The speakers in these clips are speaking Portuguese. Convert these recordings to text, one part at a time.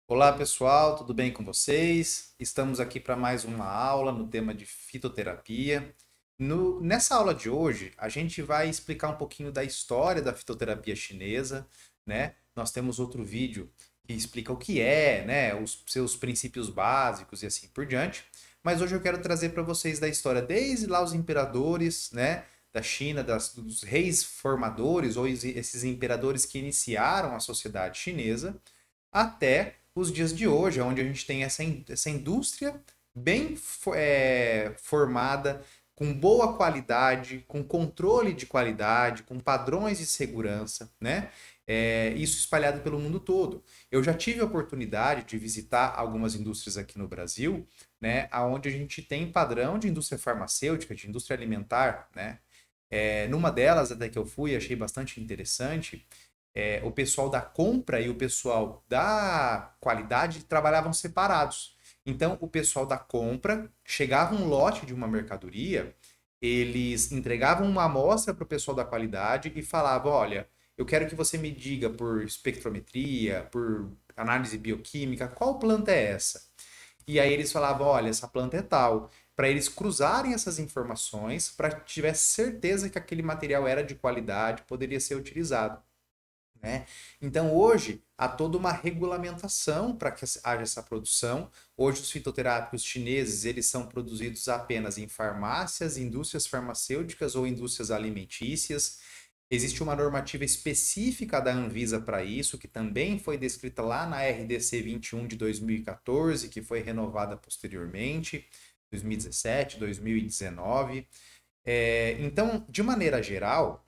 Olá pessoal, tudo bem com vocês? Estamos aqui para mais uma aula no tema de fitoterapia. Nessa aula de hoje, a gente vai explicar um pouquinho da história da fitoterapia chinesa, né? Nós temos outro vídeo que explica o que é, né? Os seus princípios básicos e assim por diante. Mas hoje eu quero trazer para vocês da história desde lá os imperadores, né? Da China, dos reis formadores ou esses imperadores que iniciaram a sociedade chinesa até os dias de hoje, onde a gente tem essa indústria bem formada, com boa qualidade, com controle de qualidade, com padrões de segurança, né? Isso espalhado pelo mundo todo. Eu já tive a oportunidade de visitar algumas indústrias aqui no Brasil, né? Onde a gente tem padrão de indústria farmacêutica, de indústria alimentar, né? Numa delas, até que eu fui, achei bastante interessante, o pessoal da compra e o pessoal da qualidade trabalhavam separados. Então, o pessoal da compra chegava um lote de uma mercadoria, eles entregavam uma amostra para o pessoal da qualidade e falavam: olha, eu quero que você me diga por espectrometria, por análise bioquímica, qual planta é essa? E aí eles falavam: olha, essa planta é tal. Para eles cruzarem essas informações, para que tivesse certeza que aquele material era de qualidade, poderia ser utilizado, né? Então hoje há toda uma regulamentação para que haja essa produção. Hoje os fitoterápicos chineses eles são produzidos apenas em farmácias, indústrias farmacêuticas ou indústrias alimentícias. Existe uma normativa específica da Anvisa para isso, que também foi descrita lá na RDC 21 de 2014, que foi renovada posteriormente, 2017, 2019. Então, de maneira geral,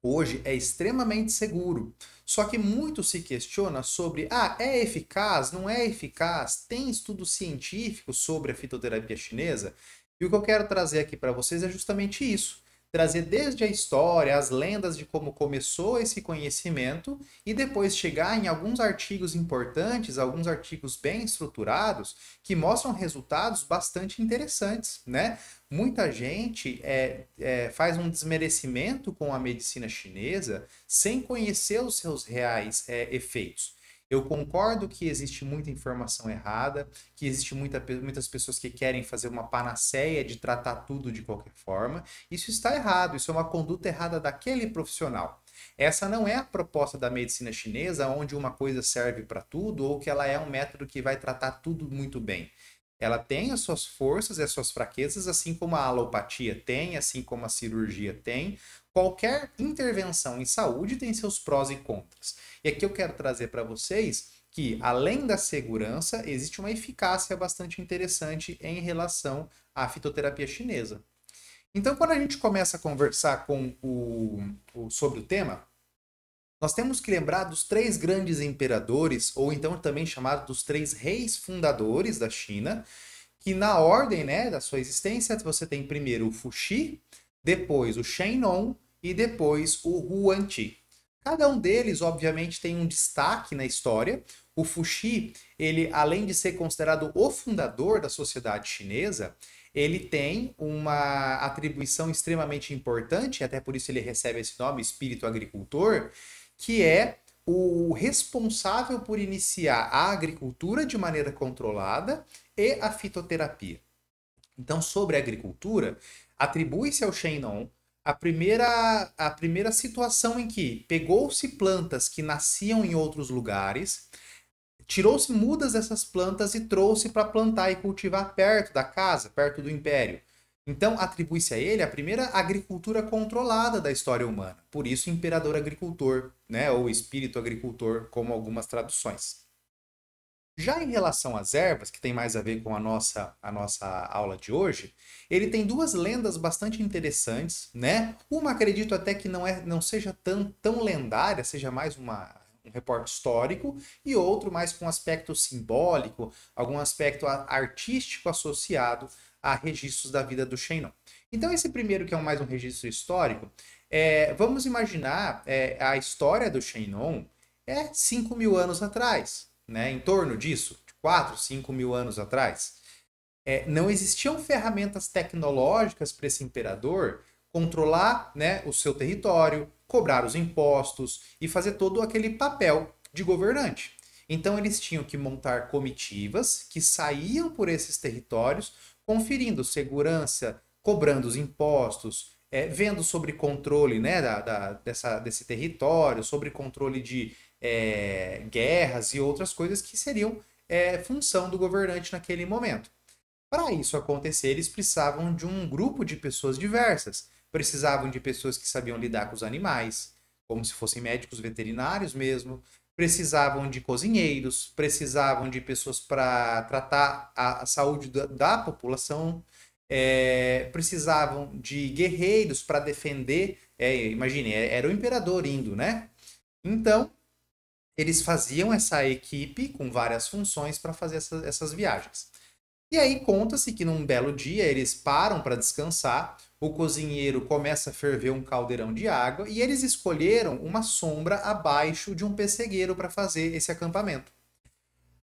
hoje é extremamente seguro. Só que muito se questiona sobre, é eficaz, não é eficaz? Tem estudo científico sobre a fitoterapia chinesa? E o que eu quero trazer aqui para vocês é justamente isso. Trazer desde a história, as lendas de como começou esse conhecimento e depois chegar em alguns artigos importantes, alguns artigos bem estruturados, que mostram resultados bastante interessantes, né? Muita gente faz um desmerecimento com a medicina chinesa sem conhecer os seus reais efeitos. Eu concordo que existe muita informação errada, que existe muitas pessoas que querem fazer uma panaceia de tratar tudo de qualquer forma. Isso está errado, isso é uma conduta errada daquele profissional. Essa não é a proposta da medicina chinesa, onde uma coisa serve para tudo ou que ela é um método que vai tratar tudo muito bem. Ela tem as suas forças e as suas fraquezas, assim como a alopatia tem, assim como a cirurgia tem. Qualquer intervenção em saúde tem seus prós e contras. E aqui eu quero trazer para vocês que, além da segurança, existe uma eficácia bastante interessante em relação à fitoterapia chinesa. Então, quando a gente começa a conversar sobre o tema, nós temos que lembrar dos três grandes imperadores, ou então também chamados dos três reis fundadores da China, que na ordem, né, da sua existência, você tem primeiro o Fuxi, depois o Shenong e depois o Huangti. Cada um deles, obviamente, tem um destaque na história. O Fuxi, ele, além de ser considerado o fundador da sociedade chinesa, ele tem uma atribuição extremamente importante, até por isso ele recebe esse nome, espírito agricultor, que é o responsável por iniciar a agricultura de maneira controlada e a fitoterapia. Então, sobre a agricultura, atribui-se ao Shennon a primeira situação em que pegou-se plantas que nasciam em outros lugares, tirou-se mudas dessas plantas e trouxe para plantar e cultivar perto da casa, perto do império. Então, atribui-se a ele a primeira agricultura controlada da história humana. Por isso, imperador agricultor, né? Ou espírito agricultor, como algumas traduções. Já em relação às ervas, que tem mais a ver com a nossa aula de hoje, ele tem duas lendas bastante interessantes, né? Uma acredito até que não seja tão lendária, seja mais um reporte histórico, e outro mais com aspecto simbólico, algum aspecto artístico associado a registros da vida do Shennon. Então, esse primeiro, que é mais um registro histórico, vamos imaginar a história do Shennon 5 mil anos atrás, né? Em torno disso, 4, 5 mil anos atrás. Não existiam ferramentas tecnológicas para esse imperador controlar, né, o seu território, cobrar os impostos e fazer todo aquele papel de governante. Então eles tinham que montar comitivas que saíam por esses territórios, conferindo segurança, cobrando os impostos, vendo sobre controle, né, desse território, sobre controle de guerras e outras coisas que seriam função do governante naquele momento. Para isso acontecer, eles precisavam de um grupo de pessoas diversas. Precisavam de pessoas que sabiam lidar com os animais, como se fossem médicos veterinários mesmo. Precisavam de cozinheiros, precisavam de pessoas para tratar a saúde da população, precisavam de guerreiros para defender. Imagine, era o imperador indo, né? Então, eles faziam essa equipe com várias funções para fazer essas viagens. E aí conta-se que num belo dia eles param para descansar, o cozinheiro começa a ferver um caldeirão de água e eles escolheram uma sombra abaixo de um pessegueiro para fazer esse acampamento.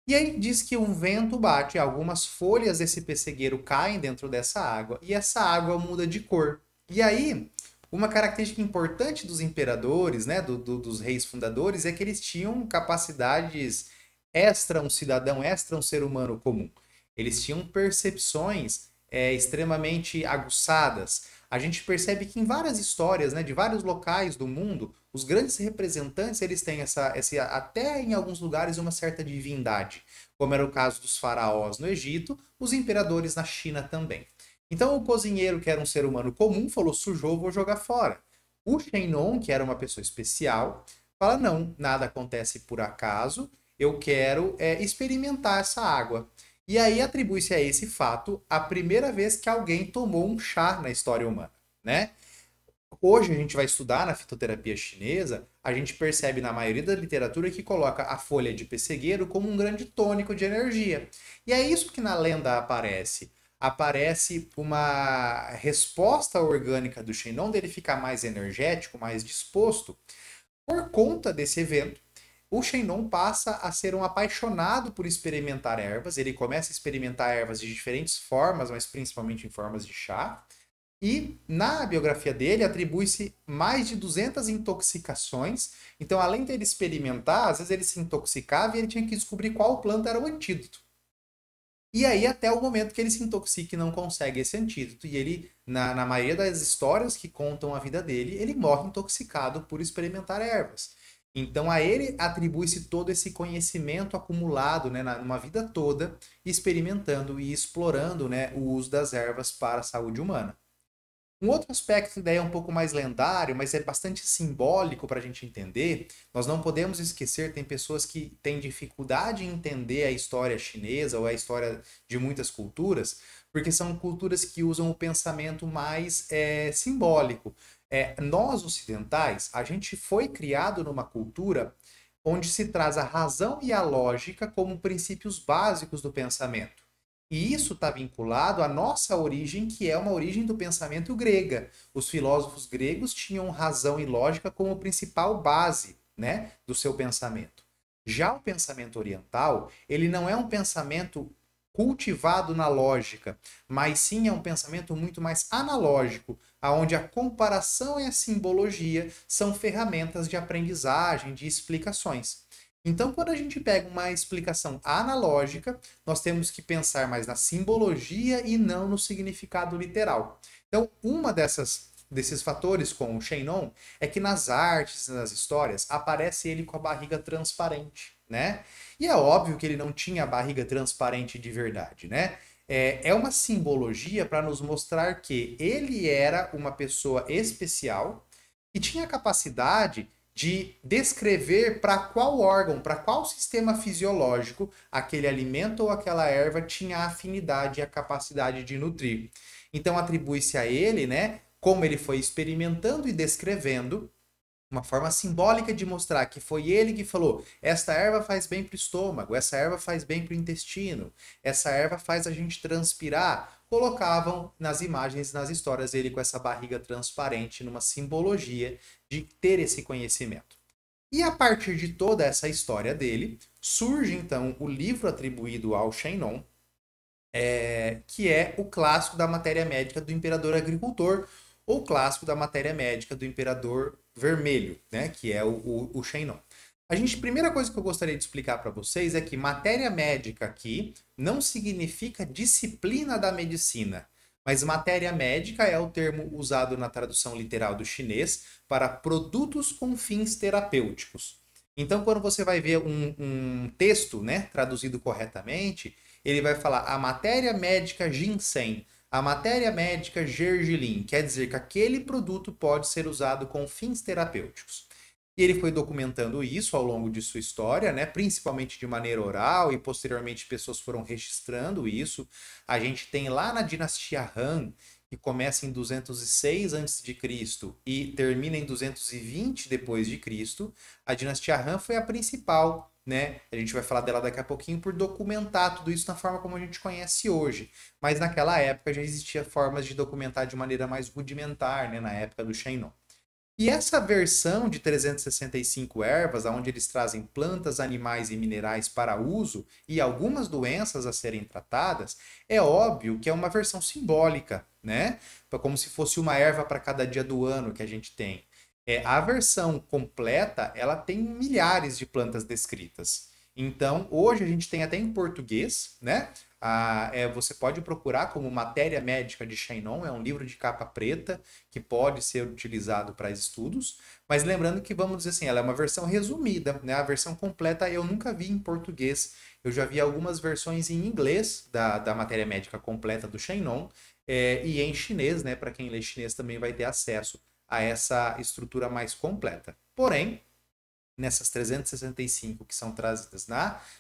E aí diz que um vento bate, algumas folhas desse pessegueiro caem dentro dessa água e essa água muda de cor. E aí, uma característica importante dos imperadores, né, dos reis fundadores, é que eles tinham capacidades extra um cidadão, extra um ser humano comum. Eles tinham percepções extremamente aguçadas. A gente percebe que em várias histórias, né, de vários locais do mundo, os grandes representantes eles têm até em alguns lugares uma certa divindade, como era o caso dos faraós no Egito, os imperadores na China também. Então o cozinheiro, que era um ser humano comum, falou: sujou, vou jogar fora. O Shennon, que era uma pessoa especial, fala: não, nada acontece por acaso, eu quero experimentar essa água. E aí atribui-se a esse fato a primeira vez que alguém tomou um chá na história humana, né? Hoje a gente vai estudar na fitoterapia chinesa, a gente percebe na maioria da literatura que coloca a folha de pessegueiro como um grande tônico de energia. E é isso que na lenda aparece. Aparece uma resposta orgânica do Shennon dele ficar mais energético, mais disposto. Por conta desse evento, o Shennon passa a ser um apaixonado por experimentar ervas. Ele começa a experimentar ervas de diferentes formas, mas principalmente em formas de chá. E na biografia dele atribui-se mais de 200 intoxicações. Então, além dele experimentar, às vezes ele se intoxicava e ele tinha que descobrir qual planta era o antídoto. E aí, até o momento que ele se intoxica e não consegue esse antídoto. E ele, na maioria das histórias que contam a vida dele, ele morre intoxicado por experimentar ervas. Então, a ele atribui-se todo esse conhecimento acumulado, né, numa vida toda, experimentando e explorando, né, o uso das ervas para a saúde humana. Um outro aspecto daí é um pouco mais lendário, mas é bastante simbólico para a gente entender. Nós não podemos esquecer, tem pessoas que têm dificuldade em entender a história chinesa ou a história de muitas culturas, porque são culturas que usam o pensamento mais simbólico. Nós ocidentais, a gente foi criado numa cultura onde se traz a razão e a lógica como princípios básicos do pensamento. E isso está vinculado à nossa origem, que é uma origem do pensamento grega. Os filósofos gregos tinham razão e lógica como principal base, né, do seu pensamento. Já o pensamento oriental, ele não é um pensamento cultivado na lógica, mas sim é um pensamento muito mais analógico, aonde a comparação e a simbologia são ferramentas de aprendizagem, de explicações. Então, quando a gente pega uma explicação analógica, nós temos que pensar mais na simbologia e não no significado literal. Então, uma desses fatores com o Shennon é que nas artes e nas histórias aparece ele com a barriga transparente, né? E é óbvio que ele não tinha a barriga transparente de verdade, né? É uma simbologia para nos mostrar que ele era uma pessoa especial e tinha a capacidade de descrever para qual órgão, para qual sistema fisiológico aquele alimento ou aquela erva tinha a afinidade e a capacidade de nutrir. Então atribui-se a ele, né, como ele foi experimentando e descrevendo, uma forma simbólica de mostrar que foi ele que falou: esta erva faz bem para o estômago, essa erva faz bem para o intestino, essa erva faz a gente transpirar. Colocavam nas imagens, nas histórias, ele com essa barriga transparente, numa simbologia de ter esse conhecimento. E a partir de toda essa história dele, surge então o livro atribuído ao Shennon, que é o clássico da matéria médica do imperador agricultor, ou clássico da matéria médica do imperador vermelho, né, que é o Shennon. Primeira coisa que eu gostaria de explicar para vocês é que matéria médica aqui não significa disciplina da medicina, mas matéria médica é o termo usado na tradução literal do chinês para produtos com fins terapêuticos. Então, quando você vai ver um texto, né, traduzido corretamente, ele vai falar a matéria médica ginseng, a matéria médica gergelim, quer dizer que aquele produto pode ser usado com fins terapêuticos. E ele foi documentando isso ao longo de sua história, né? Principalmente de maneira oral, e posteriormente pessoas foram registrando isso. A gente tem lá na dinastia Han, que começa em 206 a.C. e termina em 220 depois de Cristo. A dinastia Han foi a principal, né? A gente vai falar dela daqui a pouquinho por documentar tudo isso na forma como a gente conhece hoje. Mas naquela época já existia formas de documentar de maneira mais rudimentar, né? Na época do Shennon. E essa versão de 365 ervas, onde eles trazem plantas, animais e minerais para uso e algumas doenças a serem tratadas, é óbvio que é uma versão simbólica, né? Como se fosse uma erva para cada dia do ano que a gente tem. A versão completa, ela tem milhares de plantas descritas. Então, hoje a gente tem até em português, né? Você pode procurar como Matéria Médica de Shennon, é um livro de capa preta que pode ser utilizado para estudos, mas lembrando que, vamos dizer assim, ela é uma versão resumida, né? A versão completa eu nunca vi em português, eu já vi algumas versões em inglês da Matéria Médica completa do Shennon, e em chinês, né? Para quem lê chinês também vai ter acesso a essa estrutura mais completa. Porém, nessas 365 que são trazidas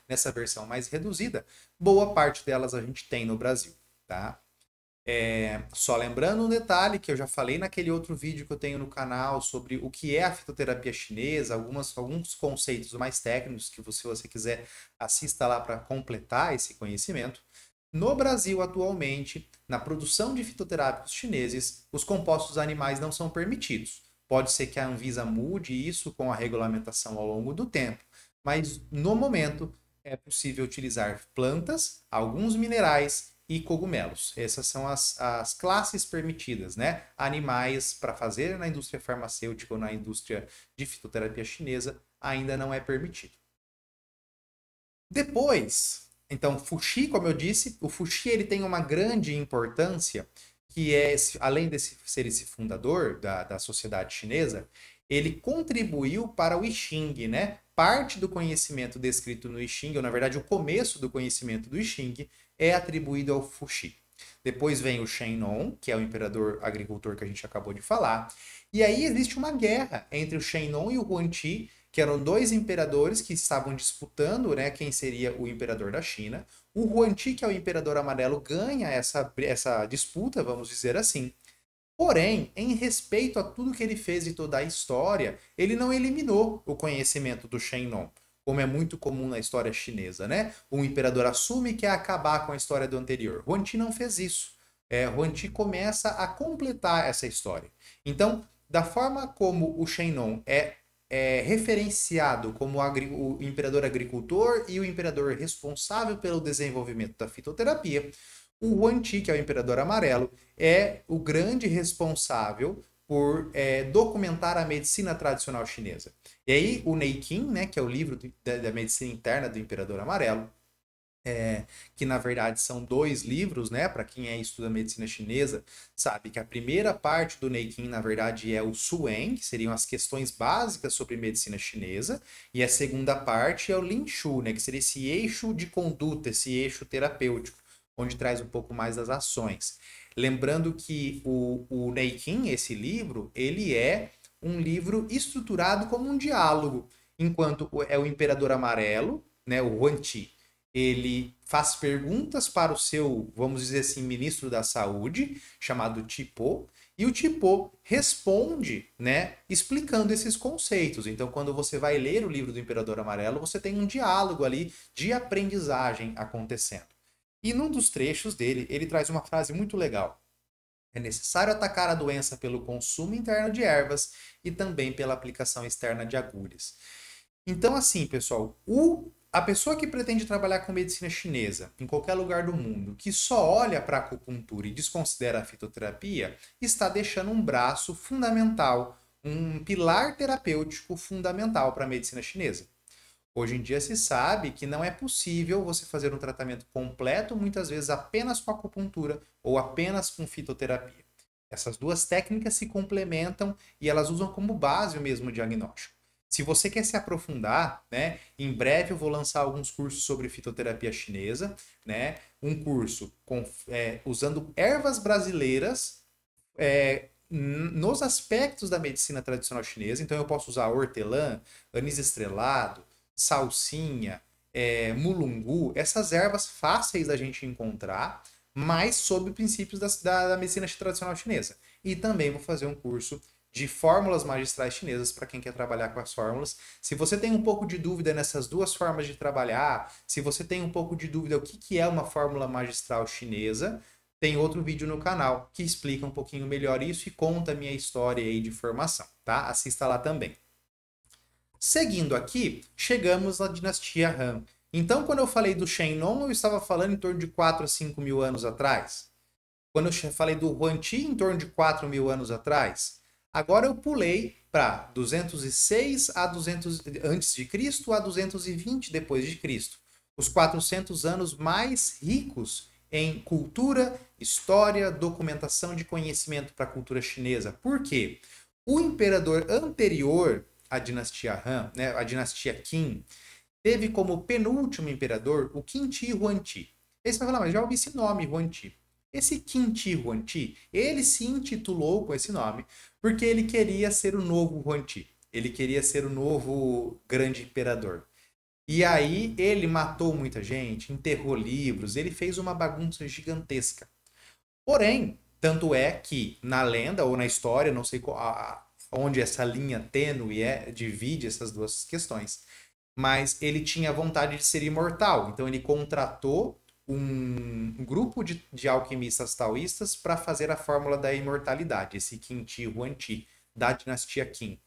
nessa versão mais reduzida, boa parte delas a gente tem no Brasil, tá? Só lembrando um detalhe que eu já falei naquele outro vídeo que eu tenho no canal sobre o que é a fitoterapia chinesa, alguns conceitos mais técnicos que se você quiser assista lá para completar esse conhecimento. No Brasil, atualmente, na produção de fitoterápicos chineses, os compostos animais não são permitidos. Pode ser que a Anvisa mude isso com a regulamentação ao longo do tempo, mas no momento é possível utilizar plantas, alguns minerais e cogumelos. Essas são as classes permitidas, né? Animais para fazer na indústria farmacêutica ou na indústria de fitoterapia chinesa ainda não é permitido. Depois, então, Fuxi, como eu disse, o Fuxi ele tem uma grande importância, que é, além de ser esse fundador da sociedade chinesa, ele contribuiu para o I Ching, né? Parte do conhecimento descrito no I Ching, ou na verdade o começo do conhecimento do I Ching, é atribuído ao Fuxi. Depois vem o Shennon, que é o imperador agricultor que a gente acabou de falar. E aí existe uma guerra entre o Shennon e o Huangqi, que eram dois imperadores que estavam disputando, né, quem seria o imperador da China. O Huangqi, que é o imperador amarelo, ganha essa disputa, vamos dizer assim. Porém, em respeito a tudo que ele fez e toda a história, ele não eliminou o conhecimento do Shennon, como é muito comum na história chinesa, né? O imperador assume que quer acabar com a história do anterior. Huangqi não fez isso. Huangqi começa a completar essa história. Então, da forma como o Shennon é referenciado como o imperador agricultor e o imperador responsável pelo desenvolvimento da fitoterapia, o Huangqi, que é o imperador amarelo, é o grande responsável por documentar a medicina tradicional chinesa. E aí o Neiqin, né, que é o livro da medicina interna do imperador amarelo, que na verdade são dois livros, né? Para quem estuda medicina chinesa, sabe que a primeira parte do Neiqin, na verdade, é o Suwen, que seriam as questões básicas sobre medicina chinesa, e a segunda parte é o Lin Shu, né? Que seria esse eixo de conduta, esse eixo terapêutico, onde traz um pouco mais das ações. Lembrando que o Neiqin, esse livro, ele é um livro estruturado como um diálogo, enquanto é o Imperador Amarelo, né, o Huangqi, ele faz perguntas para o seu, vamos dizer assim, ministro da saúde, chamado Tipo, e o Tipo responde, né, explicando esses conceitos. Então, quando você vai ler o livro do Imperador Amarelo, você tem um diálogo ali de aprendizagem acontecendo. E num dos trechos dele, ele traz uma frase muito legal. É necessário atacar a doença pelo consumo interno de ervas e também pela aplicação externa de agulhas. Então, assim, pessoal, a pessoa que pretende trabalhar com medicina chinesa em qualquer lugar do mundo, que só olha para a acupuntura e desconsidera a fitoterapia, está deixando um braço fundamental, um pilar terapêutico fundamental para a medicina chinesa. Hoje em dia se sabe que não é possível você fazer um tratamento completo, muitas vezes apenas com acupuntura ou apenas com fitoterapia. Essas duas técnicas se complementam e elas usam como base o mesmo diagnóstico. Se você quer se aprofundar, né, em breve eu vou lançar alguns cursos sobre fitoterapia chinesa, né, um curso usando ervas brasileiras nos aspectos da medicina tradicional chinesa. Então eu posso usar hortelã, anis estrelado, salsinha, mulungu, essas ervas fáceis da gente encontrar, mas sob princípios da medicina tradicional chinesa. E também vou fazer um curso de fórmulas magistrais chinesas para quem quer trabalhar com as fórmulas. Se você tem um pouco de dúvida nessas duas formas de trabalhar, se você tem um pouco de dúvida o que é uma fórmula magistral chinesa, tem outro vídeo no canal que explica um pouquinho melhor isso e conta a minha história aí de formação, tá? Assista lá também. Seguindo aqui, chegamos na dinastia Han. Então, quando eu falei do Shenlong, eu estava falando em torno de 4 a 5 mil anos atrás. Quando eu falei do Huangti, em torno de 4 mil anos atrás. Agora eu pulei para 206 a 200 antes de Cristo a 220 depois de Cristo. Os 400 anos mais ricos em cultura, história, documentação de conhecimento para a cultura chinesa. Por quê? O imperador anterior à dinastia Han, né, a dinastia Qin, teve como penúltimo imperador o Qin Shi Huangdi. Aí você vai falar, mas já ouvi esse nome, Huangdi. Esse Qin Shi Huangdi, ele se intitulou com esse nome porque ele queria ser o novo Huangdi. Ele queria ser o novo grande imperador. E aí ele matou muita gente, enterrou livros, ele fez uma bagunça gigantesca. Porém, tanto é que na lenda ou na história, não sei onde essa linha tênue divide essas duas questões, mas ele tinha vontade de ser imortal. Então ele contratou um grupo de alquimistas taoístas para fazer a fórmula da imortalidade, esse Qin Shi Huangdi, da dinastia Qin.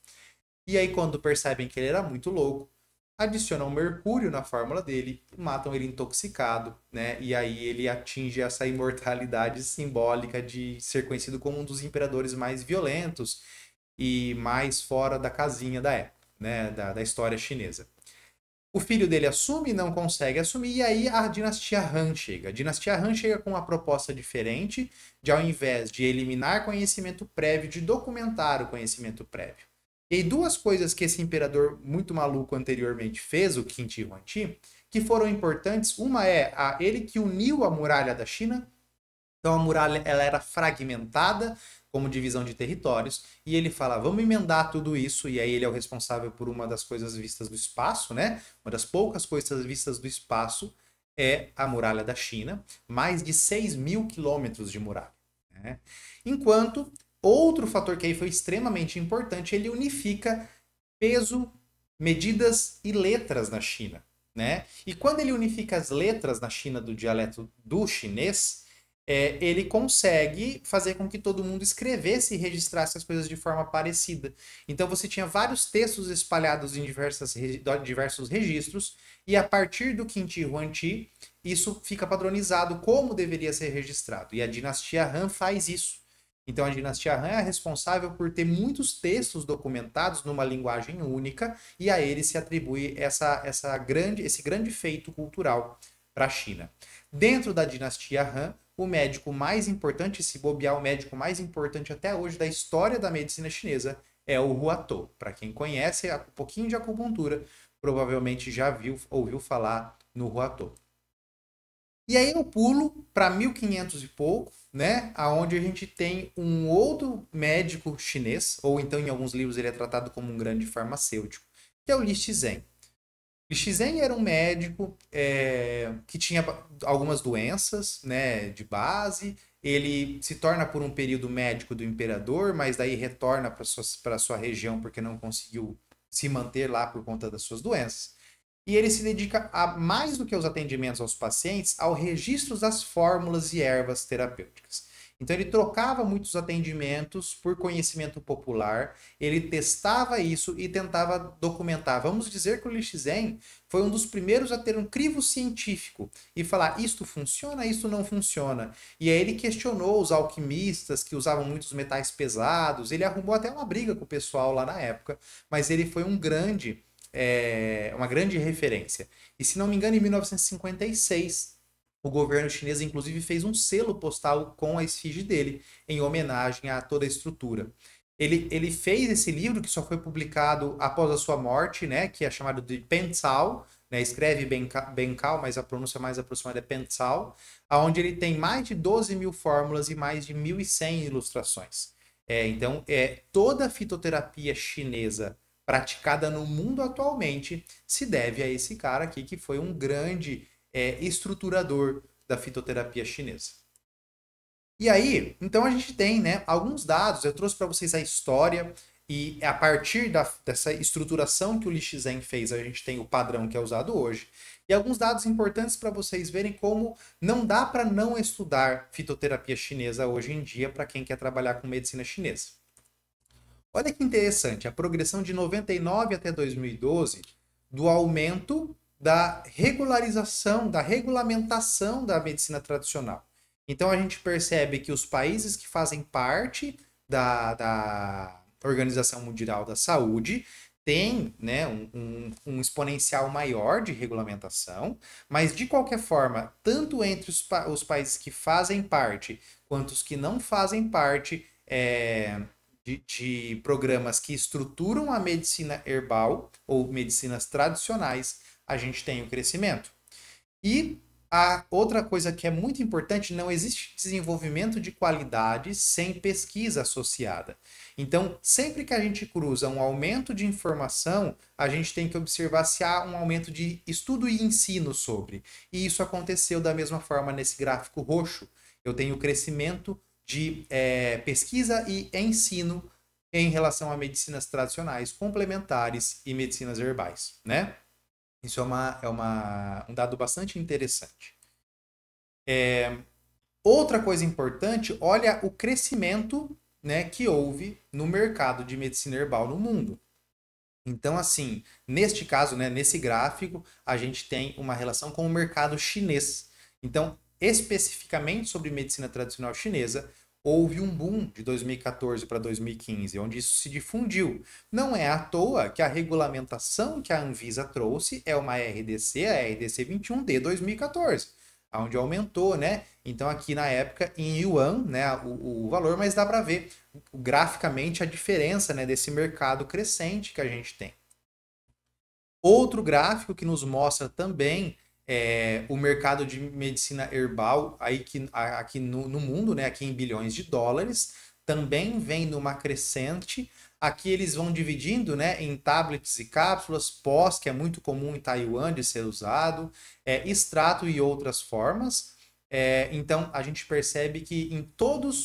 E aí, quando percebem que ele era muito louco, adicionam mercúrio na fórmula dele, matam ele intoxicado, né? E aí ele atinge essa imortalidade simbólica de ser conhecido como um dos imperadores mais violentos e mais fora da casinha da época, né? Da história chinesa. O filho dele assume, não consegue assumir, e aí a dinastia Han chega. A dinastia Han chega com uma proposta diferente de, ao invés de eliminar conhecimento prévio, de documentar o conhecimento prévio. E aí, duas coisas que esse imperador muito maluco anteriormente fez, o Qin Shi Huangdi, que foram importantes. Uma é ele que uniu a muralha da China. Então a muralha ela era fragmentada como divisão de territórios, e ele fala, vamos emendar tudo isso, e aí ele é o responsável por uma das coisas vistas do espaço, né? Uma das poucas coisas vistas do espaço é a muralha da China, mais de 6 mil quilômetros de muralha. Né? Enquanto outro fator que aí foi extremamente importante, ele unifica peso, medidas e letras na China. Né? E quando ele unifica as letras na China do dialeto do chinês, ele consegue fazer com que todo mundo escrevesse e registrasse as coisas de forma parecida. Então você tinha vários textos espalhados em diversos registros, e a partir do Qin Shi Huangdi, isso fica padronizado como deveria ser registrado. E a dinastia Han faz isso. Então a dinastia Han é responsável por ter muitos textos documentados numa linguagem única, e a ele se atribui esse grande feito cultural para a China. Dentro da dinastia Han, o médico mais importante, se bobear, o médico mais importante até hoje da história da medicina chinesa é o Huatou. Para quem conhece um pouquinho de acupuntura, provavelmente já ouviu falar no Huatou. E aí eu pulo para 1500 e pouco, né, aonde a gente tem um outro médico chinês, ou então em alguns livros ele é tratado como um grande farmacêutico, que é o Li Shizhen. Li Shizhen era um médico que tinha algumas doenças, né, de base. Ele se torna por um período médico do imperador, mas daí retorna para sua região porque não conseguiu se manter lá por conta das suas doenças. E ele se dedica a, mais do que os atendimentos aos pacientes, ao registro das fórmulas e ervas terapêuticas. Então ele trocava muitos atendimentos por conhecimento popular, ele testava isso e tentava documentar. Vamos dizer que o Li Shizhen foi um dos primeiros a ter um crivo científico e falar isto funciona, isto não funciona. E aí ele questionou os alquimistas que usavam muitos metais pesados, ele arrumou até uma briga com o pessoal lá na época, mas ele foi um grande uma grande referência. E se não me engano, em 1956, o governo chinês inclusive fez um selo postal com a esfinge dele, em homenagem a toda a estrutura. Ele fez esse livro que só foi publicado após a sua morte, né, que é chamado de Pencao, né, escreve Bencao, mas a pronúncia mais aproximada é Pencao, onde ele tem mais de 12 mil fórmulas e mais de 1.100 ilustrações. Então, toda a fitoterapia chinesa praticada no mundo atualmente se deve a esse cara aqui, que foi um grande estruturador da fitoterapia chinesa. E aí, então a gente tem, né, alguns dados, eu trouxe para vocês a história, e a partir dessa estruturação que o Li Shizhen fez, a gente tem o padrão que é usado hoje. E alguns dados importantes para vocês verem como não dá para não estudar fitoterapia chinesa hoje em dia para quem quer trabalhar com medicina chinesa. Olha que interessante, a progressão de 99 até 2012 do aumento da regularização, da regulamentação da medicina tradicional. Então a gente percebe que os países que fazem parte da Organização Mundial da Saúde têm, né, um exponencial maior de regulamentação, mas de qualquer forma, tanto entre os países que fazem parte quanto os que não fazem parte de programas que estruturam a medicina herbal ou medicinas tradicionais, a gente tem o crescimento. E a outra coisa que é muito importante, não existe desenvolvimento de qualidade sem pesquisa associada. Então, sempre que a gente cruza um aumento de informação, a gente tem que observar se há um aumento de estudo e ensino sobre. E isso aconteceu da mesma forma nesse gráfico roxo. Eu tenho crescimento de pesquisa e ensino em relação a medicinas tradicionais, complementares e medicinas herbais, né? Isso um dado bastante interessante. Outra coisa importante, olha o crescimento, né, que houve no mercado de medicina herbal no mundo. Então, assim, neste caso, né, nesse gráfico, a gente tem uma relação com o mercado chinês. Então, especificamente sobre medicina tradicional chinesa, houve um boom de 2014 para 2015, onde isso se difundiu. Não é à toa que a regulamentação que a Anvisa trouxe é uma RDC, a RDC 21 de 2014, onde aumentou, né? Então aqui na época em yuan, né, o valor, mas dá para ver graficamente a diferença, né, desse mercado crescente que a gente tem. Outro gráfico que nos mostra também o mercado de medicina herbal aqui no mundo, né, aqui em bilhões de dólares, também vem numa crescente. Aqui eles vão dividindo, né, em tablets e cápsulas, pós, que é muito comum em Taiwan de ser usado, extrato e outras formas. Então a gente percebe que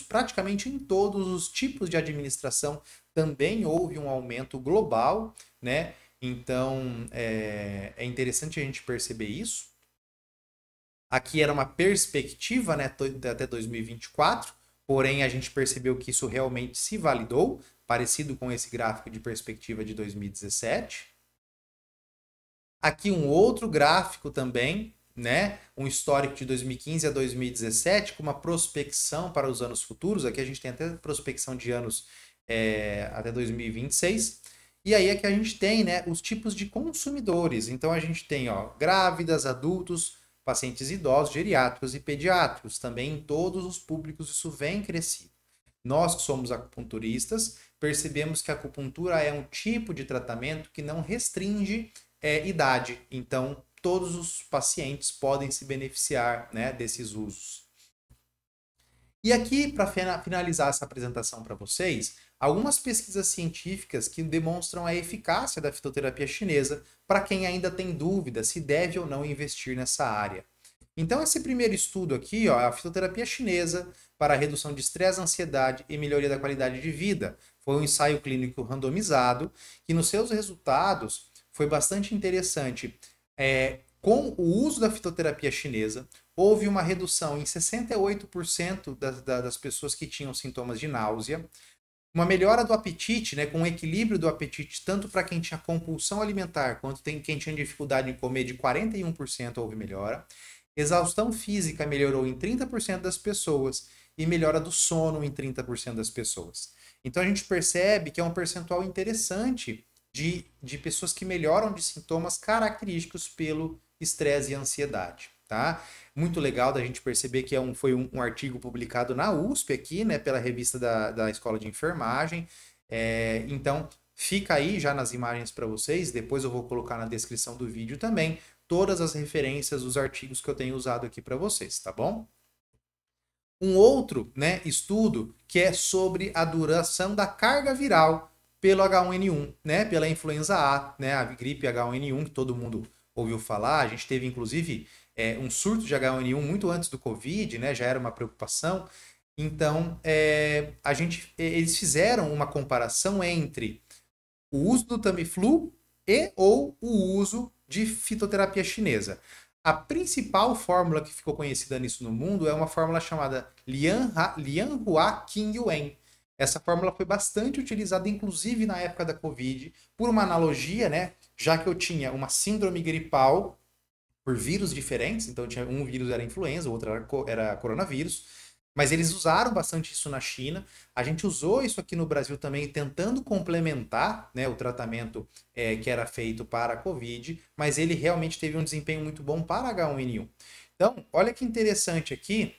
praticamente em todos os tipos de administração também houve um aumento global, né? Então é interessante a gente perceber isso. Aqui era uma perspectiva, né, até 2024, porém a gente percebeu que isso realmente se validou, parecido com esse gráfico de perspectiva de 2017. Aqui um outro gráfico também, né, um histórico de 2015 a 2017, com uma prospecção para os anos futuros. Aqui a gente tem até prospecção de anos até 2026. E aí é que a gente tem, né, os tipos de consumidores. Então a gente tem, ó, grávidas, adultos, pacientes idosos, geriátricos e pediátricos. Também em todos os públicos isso vem crescido. Nós que somos acupunturistas, percebemos que a acupuntura é um tipo de tratamento que não restringe idade. Então, todos os pacientes podem se beneficiar, né, desses usos. E aqui, para finalizar essa apresentação para vocês, algumas pesquisas científicas que demonstram a eficácia da fitoterapia chinesa para quem ainda tem dúvida se deve ou não investir nessa área. Então, esse primeiro estudo aqui, ó, a fitoterapia chinesa para a redução de estresse, ansiedade e melhoria da qualidade de vida. Foi um ensaio clínico randomizado que nos seus resultados foi bastante interessante. Com o uso da fitoterapia chinesa, houve uma redução em 68% das pessoas que tinham sintomas de náusea, uma melhora do apetite, né, com um equilíbrio do apetite, tanto para quem tinha compulsão alimentar quanto quem tinha dificuldade em comer, de 41% houve melhora. Exaustão física melhorou em 30% das pessoas e melhora do sono em 30% das pessoas. Então a gente percebe que é um percentual interessante de pessoas que melhoram de sintomas característicos pelo estresse e ansiedade, tá? Muito legal da gente perceber que foi um artigo publicado na USP aqui, né, pela revista da Escola de Enfermagem. Então, fica aí já nas imagens para vocês, depois eu vou colocar na descrição do vídeo também todas as referências, os artigos que eu tenho usado aqui para vocês, tá bom? Um outro, né, estudo que é sobre a duração da carga viral pelo H1N1, né, pela influenza A, né, a gripe H1N1 que todo mundo ouviu falar. A gente teve inclusive um surto de H1N1 muito antes do Covid, né, já era uma preocupação. Então, eles fizeram uma comparação entre o uso do Tamiflu e ou o uso de fitoterapia chinesa. A principal fórmula que ficou conhecida nisso no mundo é uma fórmula chamada Lianhua Qingyuan. Essa fórmula foi bastante utilizada, inclusive na época da Covid, por uma analogia, né? Já que eu tinha uma síndrome gripal por vírus diferentes, então tinha um vírus era influenza, o outro era coronavírus, mas eles usaram bastante isso na China. A gente usou isso aqui no Brasil também, tentando complementar, né, o tratamento que era feito para a Covid, mas ele realmente teve um desempenho muito bom para H1N1. Então, olha que interessante aqui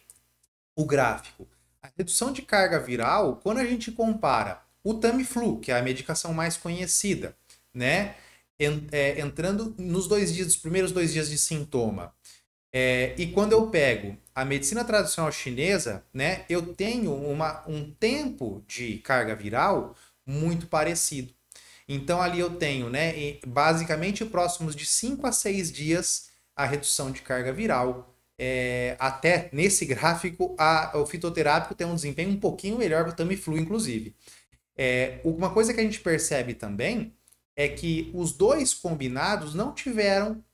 o gráfico. A redução de carga viral, quando a gente compara o Tamiflu, que é a medicação mais conhecida, né, entrando nos primeiros 2 dias de sintoma, e quando eu pego a medicina tradicional chinesa, né, eu tenho um tempo de carga viral muito parecido. Então ali eu tenho, né, basicamente próximos de 5 a 6 dias a redução de carga viral. Até nesse gráfico, o fitoterápico tem um desempenho um pouquinho melhor que o Tamiflu, inclusive. Uma coisa que a gente percebe também é que os dois combinados não tiveram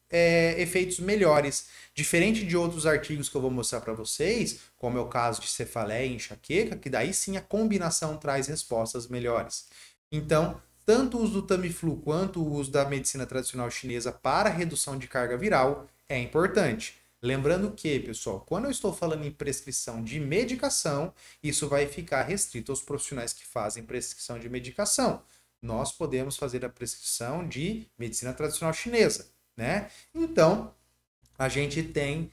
efeitos melhores. Diferente de outros artigos que eu vou mostrar para vocês, como é o caso de cefaleia e enxaqueca, que daí sim a combinação traz respostas melhores. Então, tanto o uso do Tamiflu quanto o uso da medicina tradicional chinesa para redução de carga viral é importante. Lembrando que, pessoal, quando eu estou falando em prescrição de medicação, isso vai ficar restrito aos profissionais que fazem prescrição de medicação. Nós podemos fazer a prescrição de medicina tradicional chinesa, né? Então, a gente tem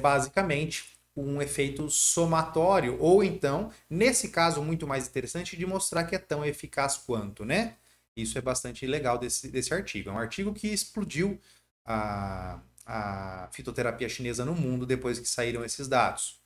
basicamente um efeito somatório, ou então, nesse caso, muito mais interessante, de mostrar que é tão eficaz quanto, né? Isso é bastante legal desse artigo. É um artigo que explodiu a fitoterapia chinesa no mundo depois que saíram esses dados.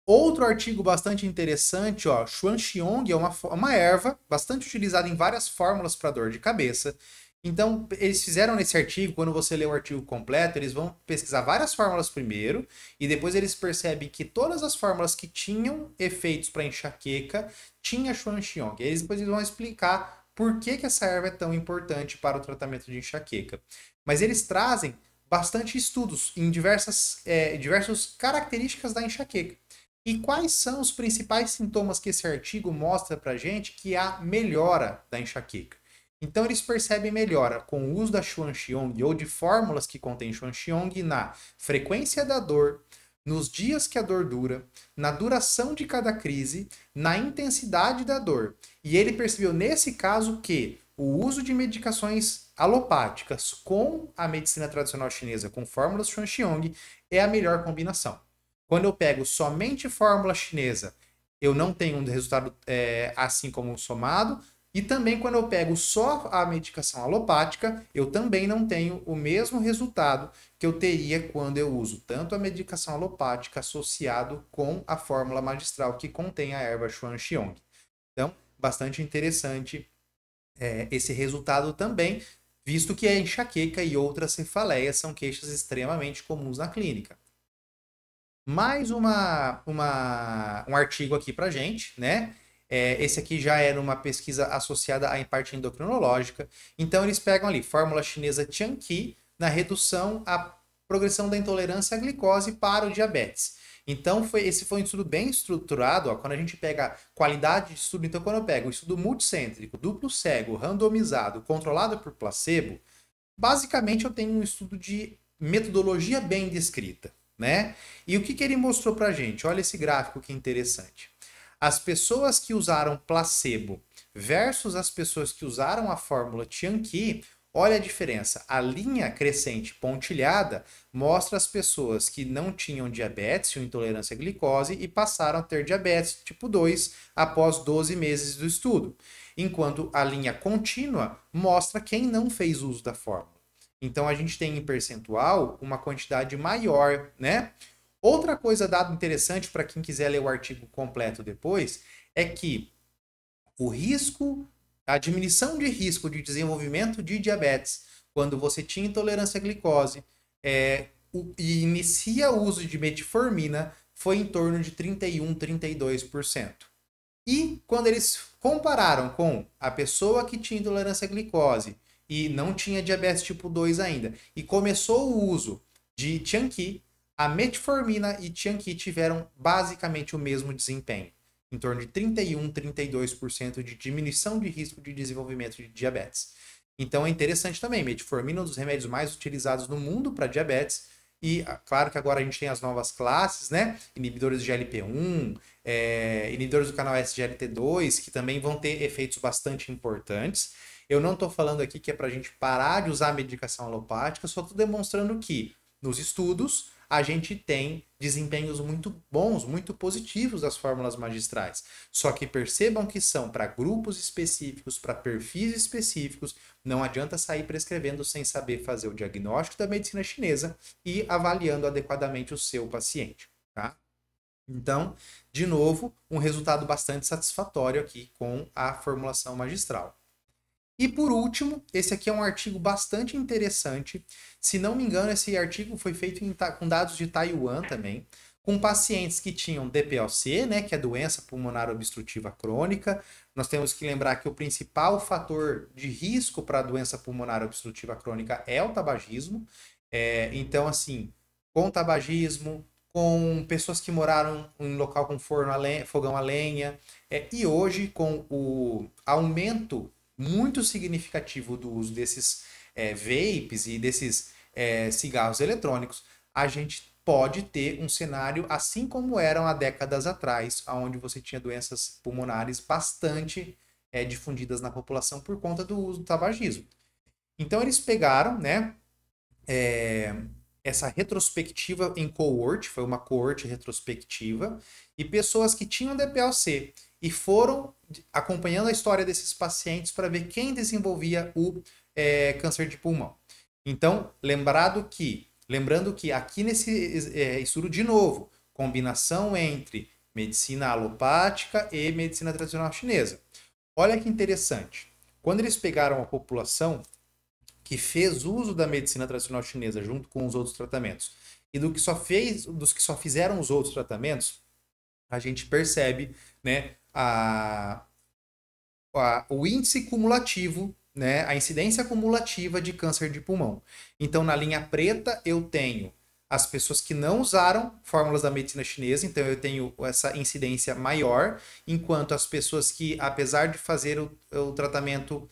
Outro artigo bastante interessante, ó, Xuanxiong é uma erva bastante utilizada em várias fórmulas para dor de cabeça. Então, eles fizeram nesse artigo, quando você lê o artigo completo, eles vão pesquisar várias fórmulas primeiro, e depois eles percebem que todas as fórmulas que tinham efeitos para enxaqueca tinha Xuanxiong. Depois eles vão explicar por que essa erva é tão importante para o tratamento de enxaqueca. Mas eles trazem bastante estudos em diversas características da enxaqueca. E quais são os principais sintomas que esse artigo mostra para a gente que há melhora da enxaqueca? Então, eles percebem melhora com o uso da Xuanxiong ou de fórmulas que contêm Xuanxiong na frequência da dor, nos dias que a dor dura, na duração de cada crise, na intensidade da dor. E ele percebeu nesse caso que o uso de medicações alopáticas com a medicina tradicional chinesa, com fórmulas Xuanxiong, é a melhor combinação. Quando eu pego somente fórmula chinesa, eu não tenho um resultado assim como somado. E também quando eu pego só a medicação alopática, eu também não tenho o mesmo resultado que eu teria quando eu uso tanto a medicação alopática associado com a fórmula magistral que contém a erva Xuanxiong. Então, bastante interessante esse resultado também, visto que a enxaqueca e outras cefaleias são queixas extremamente comuns na clínica. Mais um artigo aqui pra gente, né? Esse aqui já era uma pesquisa associada à parte endocrinológica. Então, eles pegam ali fórmula chinesa Tianqi na redução à progressão da intolerância à glicose para o diabetes. Então, esse foi um estudo bem estruturado. Ó, quando a gente pega qualidade de estudo, então quando eu pego um estudo multicêntrico, duplo cego, randomizado, controlado por placebo, basicamente eu tenho um estudo de metodologia bem descrita, né? E o que ele mostrou pra gente? Olha esse gráfico que interessante. As pessoas que usaram placebo versus as pessoas que usaram a fórmula Tianqi, olha a diferença. A linha crescente pontilhada mostra as pessoas que não tinham diabetes, tinham intolerância à glicose e passaram a ter diabetes tipo 2 após 12 meses do estudo. Enquanto a linha contínua mostra quem não fez uso da fórmula. Então a gente tem em percentual uma quantidade maior, né? Outra coisa, dado interessante para quem quiser ler o artigo completo depois, é que o risco, a diminuição de risco de desenvolvimento de diabetes, quando você tinha intolerância à glicose e inicia o uso de metformina, foi em torno de 31, 32%. E quando eles compararam com a pessoa que tinha intolerância à glicose e não tinha diabetes tipo 2 ainda, e começou o uso de Tianqi, a metformina e Tianqi tiveram basicamente o mesmo desempenho, em torno de 31, 32% de diminuição de risco de desenvolvimento de diabetes. Então é interessante também, metformina é um dos remédios mais utilizados no mundo para diabetes, e claro que agora a gente tem as novas classes, né? Inibidores de GLP-1, inibidores do canal SGLT2, que também vão ter efeitos bastante importantes. Eu não estou falando aqui que é para a gente parar de usar medicação alopática, só estou demonstrando que nos estudos a gente tem desempenhos muito bons, muito positivos das fórmulas magistrais. Só que percebam que são para grupos específicos, para perfis específicos. Não adianta sair prescrevendo sem saber fazer o diagnóstico da medicina chinesa e avaliando adequadamente o seu paciente, tá? Então, de novo, um resultado bastante satisfatório aqui com a formulação magistral. E por último, esse aqui é um artigo bastante interessante. Se não me engano, esse artigo foi feito com dados de Taiwan também, com pacientes que tinham DPOC, né, que é doença pulmonar obstrutiva crônica. Nós temos que lembrar que o principal fator de risco para a doença pulmonar obstrutiva crônica é o tabagismo. Então, assim, com tabagismo, com pessoas que moraram em local com fogão a lenha, e hoje com o aumento muito significativo do uso desses vapes e desses cigarros eletrônicos, a gente pode ter um cenário assim como eram há décadas atrás, onde você tinha doenças pulmonares bastante difundidas na população por conta do uso do tabagismo. Então eles pegaram, né, essa retrospectiva em cohort, foi uma cohort retrospectiva, e pessoas que tinham DPLC e foram acompanhando a história desses pacientes para ver quem desenvolvia o câncer de pulmão. Então, lembrando que aqui nesse estudo, de novo, combinação entre medicina alopática e medicina tradicional chinesa. Olha que interessante. Quando eles pegaram a população que fez uso da medicina tradicional chinesa junto com os outros tratamentos e dos que só fizeram os outros tratamentos, a gente percebe, né, o índice cumulativo, né, a incidência cumulativa de câncer de pulmão. Então, na linha preta, eu tenho as pessoas que não usaram fórmulas da medicina chinesa, então eu tenho essa incidência maior, enquanto as pessoas que, apesar de fazer o tratamento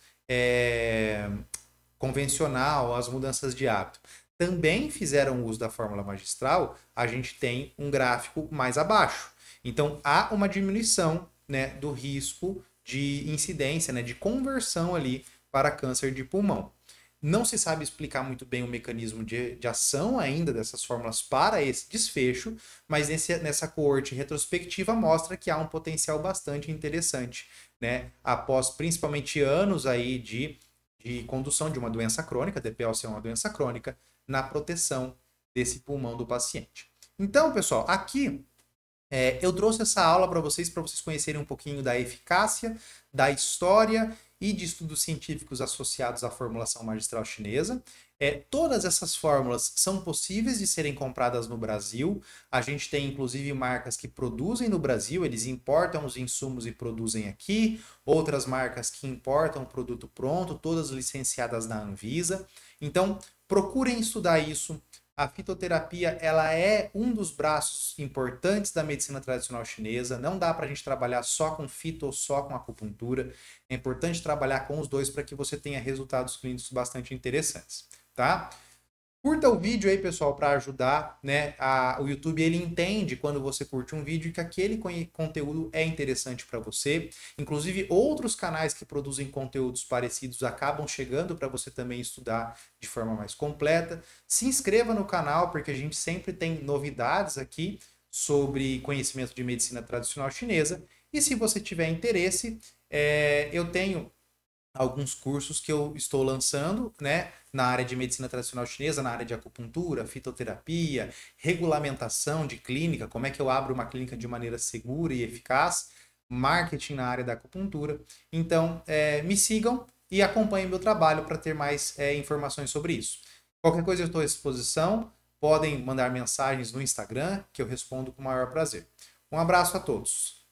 convencional, as mudanças de hábito, também fizeram uso da fórmula magistral, a gente tem um gráfico mais abaixo. Então, há uma diminuição, né, do risco de incidência, né, de conversão ali para câncer de pulmão. Não se sabe explicar muito bem o mecanismo de ação ainda dessas fórmulas para esse desfecho, mas nessa coorte retrospectiva mostra que há um potencial bastante interessante, né, após principalmente anos aí de condução de uma doença crônica, DPLC é uma doença crônica, na proteção desse pulmão do paciente. Então, pessoal, aqui eu trouxe essa aula para vocês conhecerem um pouquinho da eficácia, da história e de estudos científicos associados à formulação magistral chinesa. Todas essas fórmulas são possíveis de serem compradas no Brasil. A gente tem, inclusive, marcas que produzem no Brasil, eles importam os insumos e produzem aqui. Outras marcas que importam o produto pronto, todas licenciadas na Anvisa. Então, procurem estudar isso. A fitoterapia, ela é um dos braços importantes da medicina tradicional chinesa. Não dá para a gente trabalhar só com fito ou só com acupuntura. É importante trabalhar com os dois para que você tenha resultados clínicos bastante interessantes, tá? Curta o vídeo aí, pessoal, para ajudar, né? O YouTube ele entende quando você curte um vídeo que aquele conteúdo é interessante para você. Inclusive, outros canais que produzem conteúdos parecidos acabam chegando para você também estudar de forma mais completa. Se inscreva no canal, porque a gente sempre tem novidades aqui sobre conhecimento de medicina tradicional chinesa. E se você tiver interesse, eu tenho alguns cursos que eu estou lançando, né, na área de medicina tradicional chinesa, na área de acupuntura, fitoterapia, regulamentação de clínica, como é que eu abro uma clínica de maneira segura e eficaz, marketing na área da acupuntura. Então, me sigam e acompanhem meu trabalho para ter mais informações sobre isso. Qualquer coisa eu estou à disposição, podem mandar mensagens no Instagram, que eu respondo com o maior prazer. Um abraço a todos.